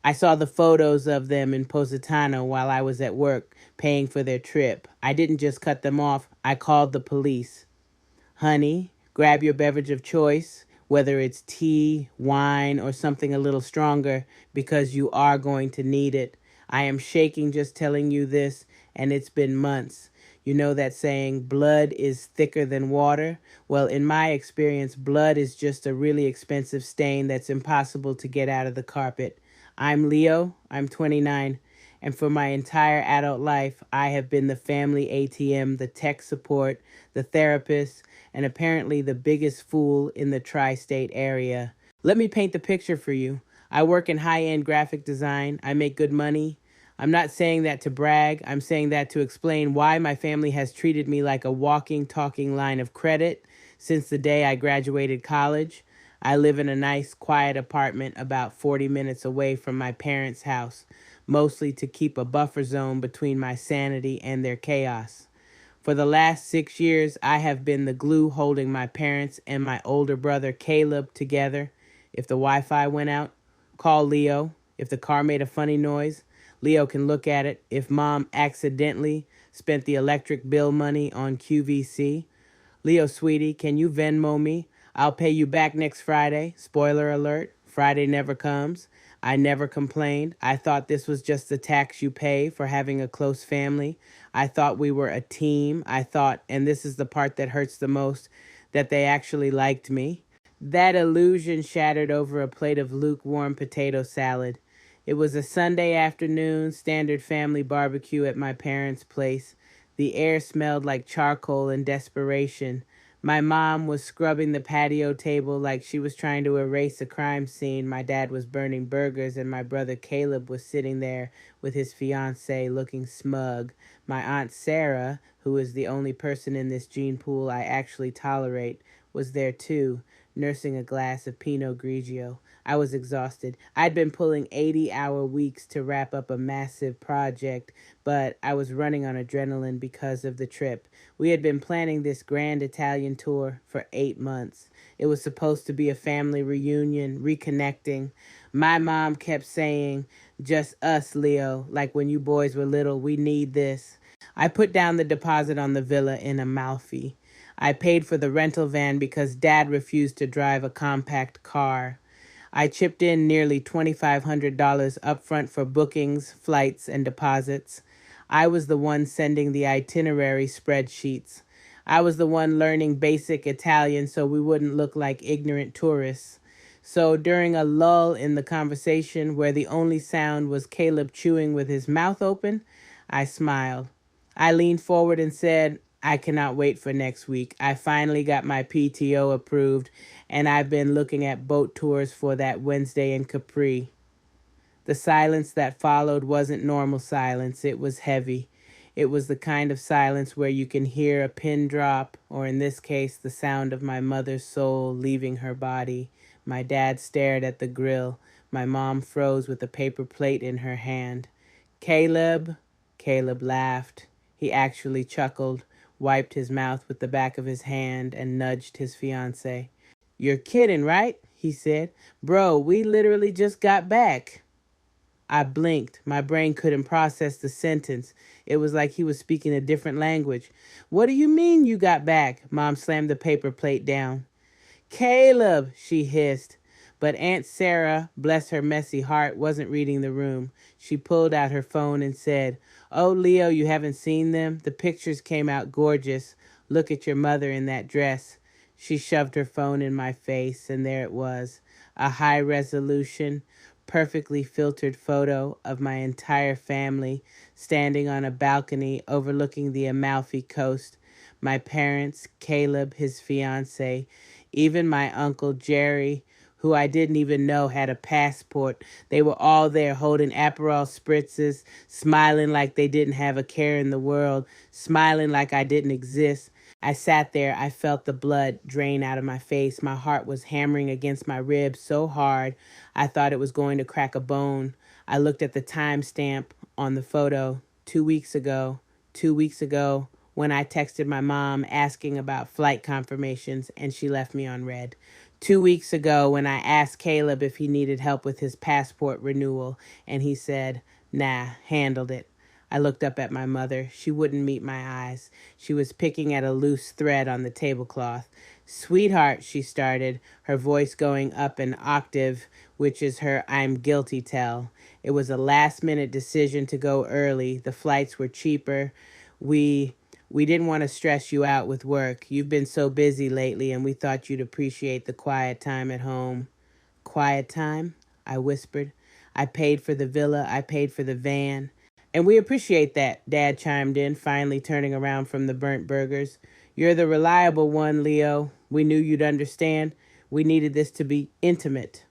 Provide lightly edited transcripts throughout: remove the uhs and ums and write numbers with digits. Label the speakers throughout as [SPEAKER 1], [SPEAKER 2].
[SPEAKER 1] I saw the photos of them in Positano while I was at work paying for their trip. I didn't just cut them off, I called the police. Honey, grab your beverage of choice, whether it's tea, wine, or something a little stronger, because you are going to need it. I am shaking just telling you this, and it's been months. You know that saying, blood is thicker than water? Well, in my experience, blood is just a really expensive stain that's impossible to get out of the carpet. I'm Leo, I'm 29, and for my entire adult life, I have been the family ATM, the tech support, the therapist, and apparently the biggest fool in the tri-state area. Let me paint the picture for you. I work in high-end graphic design. I make good money. I'm not saying that to brag. I'm saying that to explain why my family has treated me like a walking, talking line of credit since the day I graduated college. I live in a nice, quiet apartment about 40 minutes away from my parents' house, mostly to keep a buffer zone between my sanity and their chaos. For the last 6 years, I have been the glue holding my parents and my older brother Caleb together. If the Wi Fi went out, call Leo. If the car made a funny noise, Leo can look at it. If mom accidentally spent the electric bill money on QVC, Leo, sweetie, can you Venmo me? I'll pay you back next Friday. Spoiler alert, Friday never comes. I never complained. I thought this was just the tax you pay for having a close family. I thought we were a team. I thought, and this is the part that hurts the most, that they actually liked me. That illusion shattered over a plate of lukewarm potato salad. It was a Sunday afternoon, standard family barbecue at my parents' place. The air smelled like charcoal and desperation. My mom was scrubbing the patio table like she was trying to erase a crime scene. My dad was burning burgers, and my brother Caleb was sitting there with his fiancée looking smug. My Aunt Sarah, who is the only person in this gene pool I actually tolerate, was there too, nursing a glass of Pinot Grigio. I was exhausted. I'd been pulling 80-hour weeks to wrap up a massive project, but I was running on adrenaline because of the trip. We had been planning this grand Italian tour for 8 months. It was supposed to be a family reunion, reconnecting. My mom kept saying, just us, Leo, like when you boys were little, we need this. I put down the deposit on the villa in Amalfi. I paid for the rental van because Dad refused to drive a compact car. I chipped in nearly $2,500 upfront for bookings, flights, and deposits. I was the one sending the itinerary spreadsheets. I was the one learning basic Italian so we wouldn't look like ignorant tourists. So during a lull in the conversation where the only sound was Caleb chewing with his mouth open, I smiled. I leaned forward and said, I cannot wait for next week. I finally got my PTO approved, and I've been looking at boat tours for that Wednesday in Capri. The silence that followed wasn't normal silence, it was heavy. It was the kind of silence where you can hear a pin drop, or in this case, the sound of my mother's soul leaving her body. My dad stared at the grill. My mom froze with a paper plate in her hand. Caleb? Caleb laughed. He actually chuckled, wiped his mouth with the back of his hand, and nudged his fiancée. You're kidding, right? He said. Bro, we literally just got back. I blinked. My brain couldn't process the sentence. It was like he was speaking a different language. What do you mean you got back? Mom slammed the paper plate down. Caleb, she hissed. But Aunt Sarah, bless her messy heart, wasn't reading the room. She pulled out her phone and said, Oh, Leo, you haven't seen them? The pictures came out gorgeous. Look at your mother in that dress. She shoved her phone in my face, and there it was, a high-resolution, perfectly filtered photo of my entire family standing on a balcony overlooking the Amalfi Coast. My parents, Caleb, his fiancée, even my uncle Jerry, who I didn't even know had a passport. They were all there holding Aperol spritzes, smiling like they didn't have a care in the world, smiling like I didn't exist. I sat there. I felt the blood drain out of my face. My heart was hammering against my ribs so hard I thought it was going to crack a bone. I looked at the timestamp on the photo. 2 weeks ago. 2 weeks ago when I texted my mom asking about flight confirmations and she left me on red. 2 weeks ago when I asked Caleb if he needed help with his passport renewal, and he said, nah, handled it. I looked up at my mother. She wouldn't meet my eyes. She was picking at a loose thread on the tablecloth. Sweetheart, she started, her voice going up an octave, which is her I'm guilty tell. It was a last-minute decision to go early. The flights were cheaper. We didn't want to stress you out with work. You've been so busy lately, and we thought you'd appreciate the quiet time at home. Quiet time? I whispered. I paid for the villa. I paid for the van. And we appreciate that, Dad chimed in, finally turning around from the burnt burgers. You're the reliable one, Leo. We knew you'd understand. We needed this to be intimate.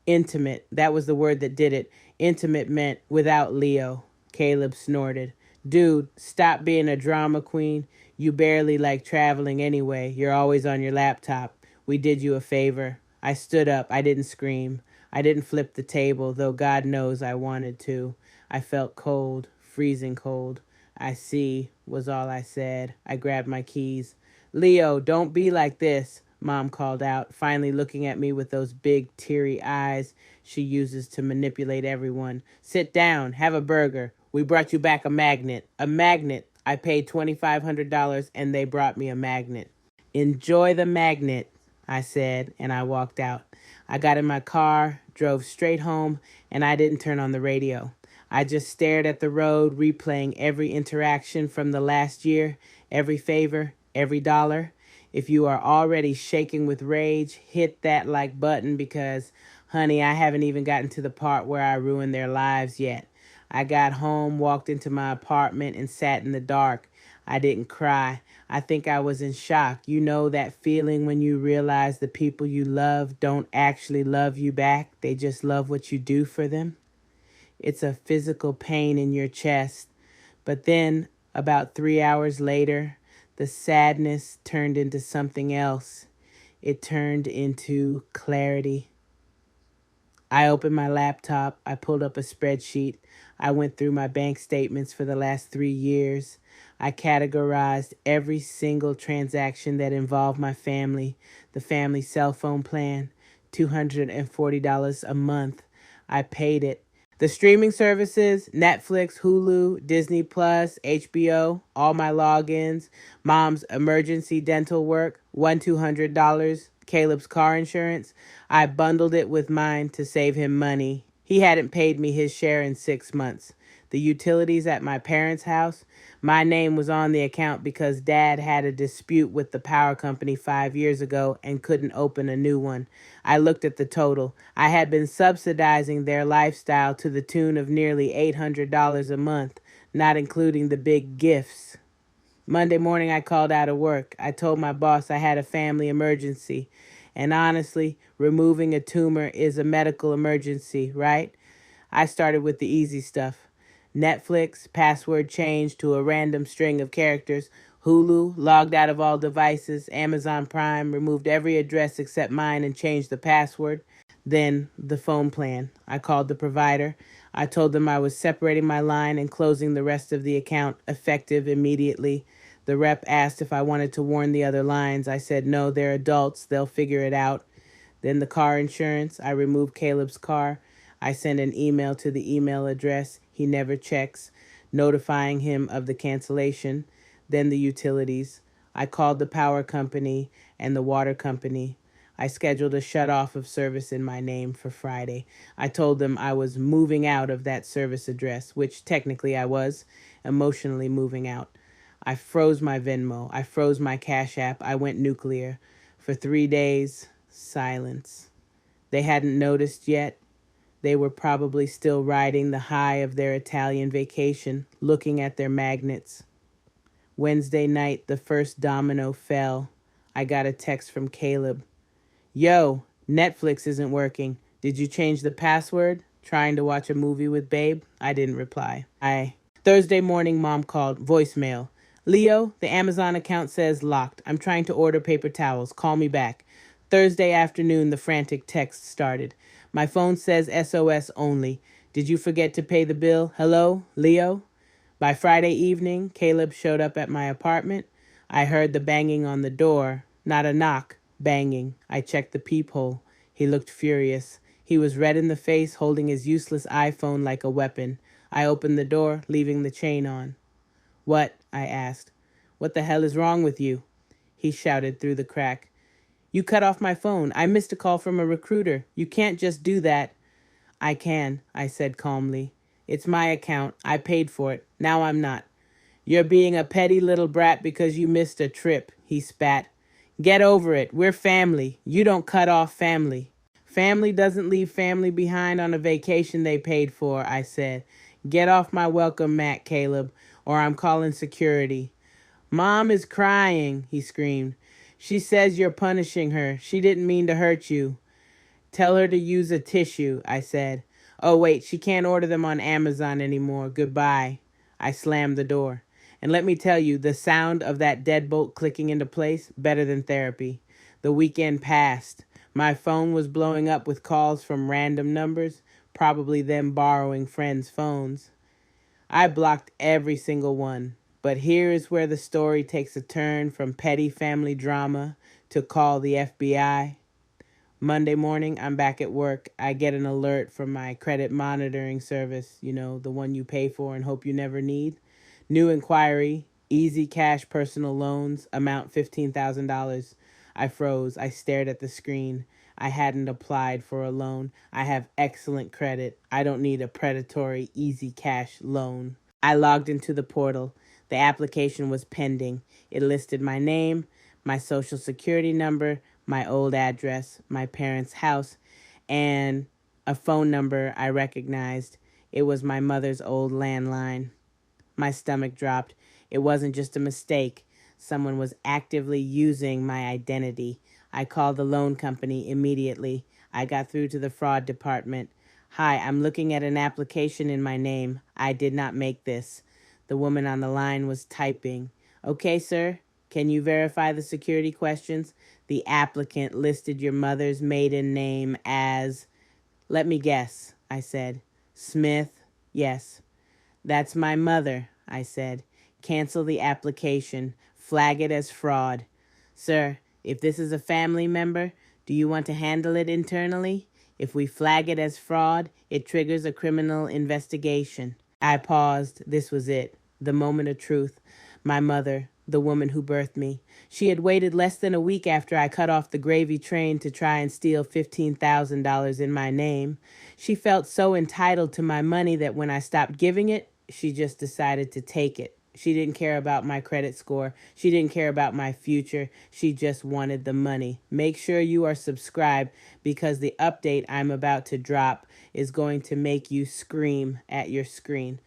[SPEAKER 1] Intimate. That was the word that did it. Intimate meant without Leo. Caleb snorted. Dude, stop being a drama queen. You barely like traveling anyway. You're always on your laptop. We did you a favor. I stood up. I didn't scream. I didn't flip the table, though God knows I wanted to. I felt cold, freezing cold. I see, was all I said. I grabbed my keys. Leo, don't be like this, Mom called out, finally looking at me with those big, teary eyes she uses to manipulate everyone. Sit down, have a burger. We brought you back a magnet. A magnet. I paid $2,500 and they brought me a magnet. Enjoy the magnet, I said, and I walked out. I got in my car, drove straight home, and I didn't turn on the radio. I just stared at the road, replaying every interaction from the last year, every favor, every dollar. If you are already shaking with rage, hit that like button because, honey, I haven't even gotten to the part where I ruined their lives yet. I got home, walked into my apartment, and sat in the dark. I didn't cry. I think I was in shock. You know that feeling when you realize the people you love don't actually love you back. They just love what you do for them. It's a physical pain in your chest. But then, about 3 hours later, the sadness turned into something else. It turned into clarity. I opened my laptop. I pulled up a spreadsheet. I went through my bank statements for the last 3 years. I categorized every single transaction that involved my family, the family cell phone plan, $240 a month. I paid it. The streaming services, Netflix, Hulu, Disney Plus, HBO, all my logins, Mom's emergency dental work, $200, Caleb's car insurance. I bundled it with mine to save him money. He hadn't paid me his share in 6 months. The utilities at my parents' house, my name was on the account because Dad had a dispute with the power company 5 years ago and couldn't open a new one. I looked at the total. I had been subsidizing their lifestyle to the tune of nearly $800 a month, not including the big gifts. Monday morning, I called out of work. I told my boss I had a family emergency. And honestly, removing a tumor is a medical emergency, right? I started with the easy stuff. Netflix, password changed to a random string of characters. Hulu, logged out of all devices. Amazon Prime, removed every address except mine and changed the password. Then the phone plan. I called the provider. I told them I was separating my line and closing the rest of the account, effective immediately. The rep asked if I wanted to warn the other lines. I said, no, they're adults. They'll figure it out. Then the car insurance. I removed Caleb's car. I sent an email to the email address he never checks, notifying him of the cancellation. Then the utilities. I called the power company and the water company. I scheduled a shut-off of service in my name for Friday. I told them I was moving out of that service address, which technically I was, emotionally moving out. I froze my Venmo. I froze my Cash App. I went nuclear. For 3 days, silence. They hadn't noticed yet. They were probably still riding the high of their Italian vacation, looking at their magnets. Wednesday night, the first domino fell. I got a text from Caleb. Yo, Netflix isn't working. Did you change the password? Trying to watch a movie with Babe? I didn't reply. Thursday morning, Mom called. Voicemail. Leo, the Amazon account says locked. I'm trying to order paper towels. Call me back. Thursday afternoon, the frantic text started. My phone says SOS only. Did you forget to pay the bill? Hello, Leo? By Friday evening, Caleb showed up at my apartment. I heard the banging on the door. Not a knock, Banging. I checked the peephole. He looked furious. He was red in the face, holding his useless iPhone like a weapon. I opened the door, leaving the chain on. "What?" I asked. "What the hell is wrong with you?" He shouted through the crack. "You cut off my phone. I missed a call from a recruiter. You can't just do that." "I can," I said calmly. "It's my account. I paid for it. Now I'm not." "You're being a petty little brat because you missed a trip," he spat. "Get over it. We're family. You don't cut off family." "Family doesn't leave family behind on a vacation they paid for," I said. "Get off my welcome mat, Caleb, or I'm calling security." "Mom is crying," he screamed. "She says you're punishing her. She didn't mean to hurt you." "Tell her to use a tissue," I said. "Oh, wait, she can't order them on Amazon anymore. Goodbye." I slammed the door. And let me tell you, the sound of that deadbolt clicking into place, better than therapy. The weekend passed. My phone was blowing up with calls from random numbers, probably them borrowing friends' phones. I blocked every single one. But here is where the story takes a turn from petty family drama to call the FBI. Monday morning, I'm back at work. I get an alert from my credit monitoring service, the one you pay for and hope you never need. New inquiry, easy cash personal loans, amount $15,000. I froze. I stared at the screen. I hadn't applied for a loan. I have excellent credit. I don't need a predatory easy cash loan. I logged into the portal. The application was pending. It listed my name, my social security number, my old address, my parents' house, and a phone number I recognized. It was my mother's old landline. My stomach dropped. It wasn't just a mistake. Someone was actively using my identity. I called the loan company immediately. I got through to the fraud department. "Hi, I'm looking at an application in my name. I did not make this." The woman on the line was typing. "Okay, sir. Can you verify the security questions? The applicant listed your mother's maiden name as..." "Let me guess," I said. "Smith?" "Yes." "That's my mother," I said. "Cancel the application. Flag it as fraud." "Sir, if this is a family member, do you want to handle it internally? If we flag it as fraud, it triggers a criminal investigation." I paused. This was it. The moment of truth. My mother, the woman who birthed me. She had waited less than a week after I cut off the gravy train to try and steal $15,000 in my name. She felt so entitled to my money that when I stopped giving it, she just decided to take it. She didn't care about my credit score. She didn't care about my future. She just wanted the money. Make sure you are subscribed because the update I'm about to drop is going to make you scream at your screen.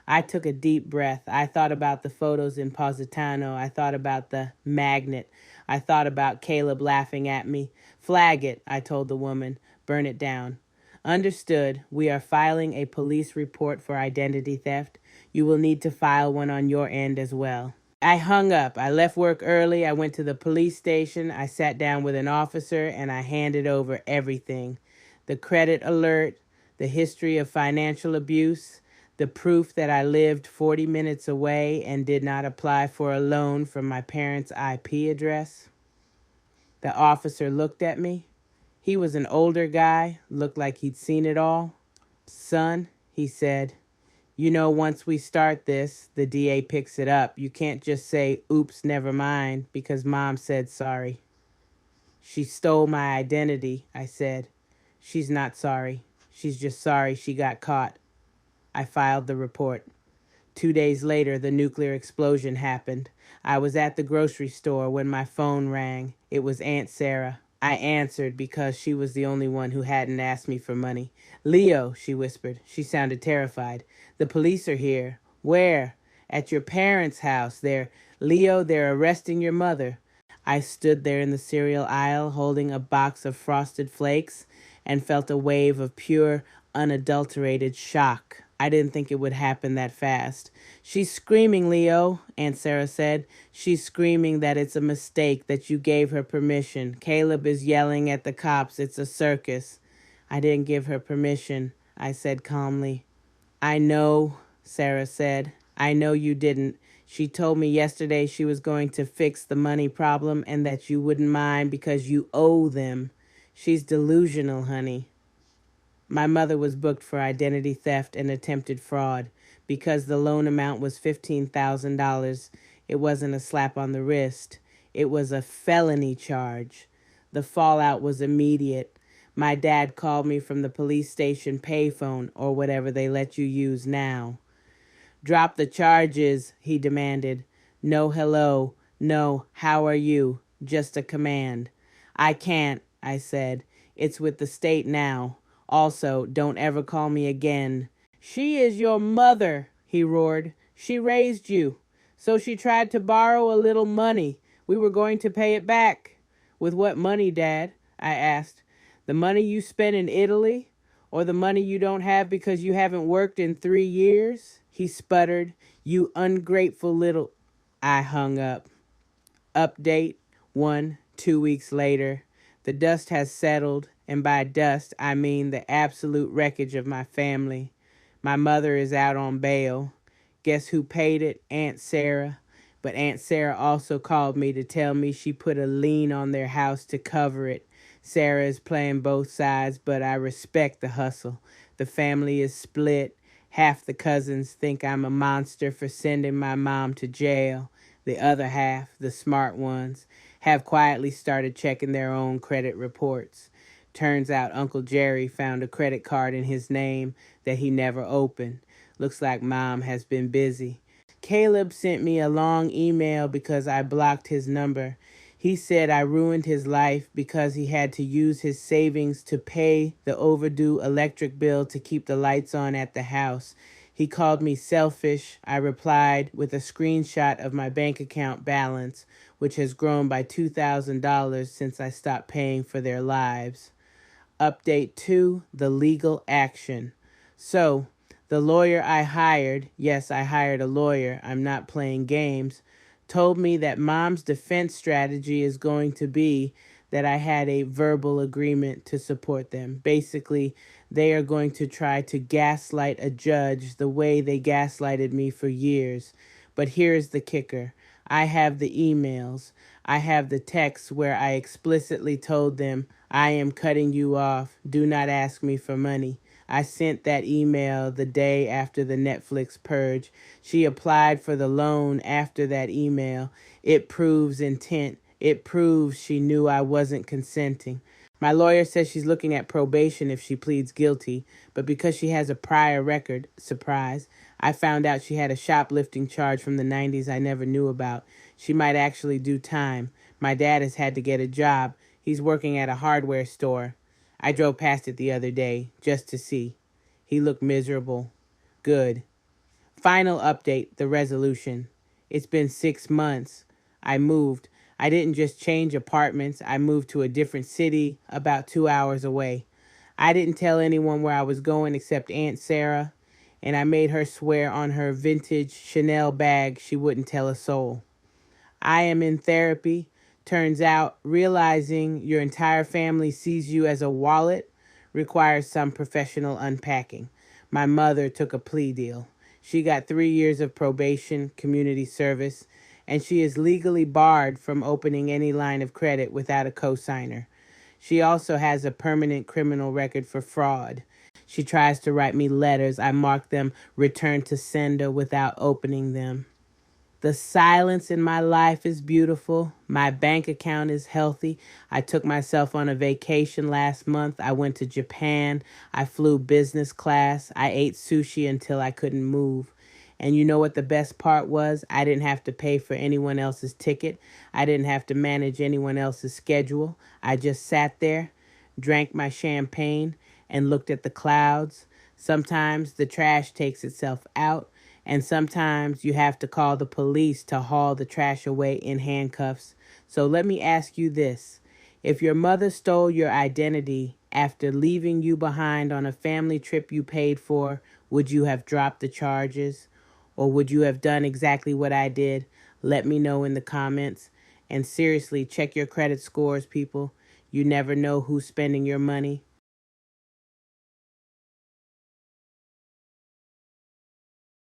[SPEAKER 1] I took a deep breath. I thought about the photos in Positano. I thought about the magnet. I thought about Caleb laughing at me. "Flag it," I told the woman. "Burn it down." "Understood. We are filing a police report for identity theft. You will need to file one on your end as well." I hung up. I left work early. I went to the police station. I sat down with an officer and I handed over everything. The credit alert, the history of financial abuse, the proof that I lived 40 minutes away and did not apply for a loan from my parents' IP address. The officer looked at me. He was an older guy, looked like he'd seen it all. "Son," he said, once we start this, the DA picks it up. You can't just say, 'Oops, never mind,' because Mom said sorry." "She stole my identity," I said. "She's not sorry. She's just sorry she got caught." I filed the report. 2 days later, the nuclear explosion happened. I was at the grocery store when my phone rang. It was Aunt Sarah. I answered because she was the only one who hadn't asked me for money. "Leo," she whispered. She sounded terrified. "The police are here." "Where?" "At your parents' house. Leo, they're arresting your mother." I stood there in the cereal aisle holding a box of Frosted Flakes and felt a wave of pure, unadulterated shock. I didn't think it would happen that fast. "She's screaming, Leo," Aunt Sarah said. "She's screaming that it's a mistake, that you gave her permission. Caleb is yelling at the cops. It's a circus." "I didn't give her permission," I said calmly. "I know," Sarah said. "I know you didn't. She told me yesterday she was going to fix the money problem and that you wouldn't mind because you owe them. She's delusional, honey. My mother was booked for identity theft and attempted fraud. Because the loan amount was $15,000, it wasn't a slap on the wrist. It was a felony charge. The fallout was immediate. My dad called me from the police station payphone, or whatever they let you use now. Drop the charges, he demanded. No hello, no how are you, just a command. I can't, I said. It's with the state now. Also, don't ever call me again. She is your mother, he roared. She raised you. So she tried to borrow a little money. We were going to pay it back. With what money, Dad? I asked. The money you spent in Italy? Or the money you don't have because you haven't worked in 3 years? He sputtered. You ungrateful little... I hung up. Update 2 weeks later. The dust has settled, and by dust I mean the absolute wreckage of my family. My mother is out on bail. Guess who paid it? Aunt Sarah. But Aunt Sarah also called me to tell me she put a lien on their house to cover it. Sarah is playing both sides, but I respect the hustle. The family is split. Half the cousins think I'm a monster for sending my mom to jail. The other half, the smart ones, have quietly started checking their own credit reports. Turns out Uncle Jerry found a credit card in his name that he never opened. Looks like Mom has been busy. Caleb sent me a long email because I blocked his number. He said I ruined his life because he had to use his savings to pay the overdue electric bill to keep the lights on at the house. He called me selfish. I replied with a screenshot of my bank account balance, which has grown by $2,000 since I stopped paying for their lives. Update 2, the legal action. So, the lawyer I hired, yes, I hired a lawyer, I'm not playing games, told me that Mom's defense strategy is going to be that I had a verbal agreement to support them. Basically, they are going to try to gaslight a judge the way they gaslighted me for years. But here's the kicker. I have the emails. I have the texts where I explicitly told them, I am cutting you off. Do not ask me for money. I sent that email the day after the Netflix purge. She applied for the loan after that email. It proves intent. It proves she knew I wasn't consenting. My lawyer says she's looking at probation if she pleads guilty, but because she has a prior record, surprise, I found out she had a shoplifting charge from the 90s I never knew about. She might actually do time. My dad has had to get a job. He's working at a hardware store. I drove past it the other day, just to see. He looked miserable. Good. Final update, the resolution. It's been 6 months. I moved. I didn't just change apartments. I moved to a different city about 2 hours away. I didn't tell anyone where I was going except Aunt Sarah, and I made her swear on her vintage Chanel bag she wouldn't tell a soul. I am in therapy. Turns out, realizing your entire family sees you as a wallet requires some professional unpacking. My mother took a plea deal. She got 3 years of probation, community service, and she is legally barred from opening any line of credit without a cosigner. She also has a permanent criminal record for fraud. She tries to write me letters. I mark them return to sender without opening them. The silence in my life is beautiful. My bank account is healthy. I took myself on a vacation last month. I went to Japan. I flew business class. I ate sushi until I couldn't move. And you know what the best part was? I didn't have to pay for anyone else's ticket. I didn't have to manage anyone else's schedule. I just sat there, drank my champagne, and looked at the clouds. Sometimes the trash takes itself out. And sometimes you have to call the police to haul the trash away in handcuffs. So let me ask you this. If your mother stole your identity after leaving you behind on a family trip you paid for, would you have dropped the charges? Or would you have done exactly what I did? Let me know in the comments. And seriously, check your credit scores, people. You never know who's spending your money.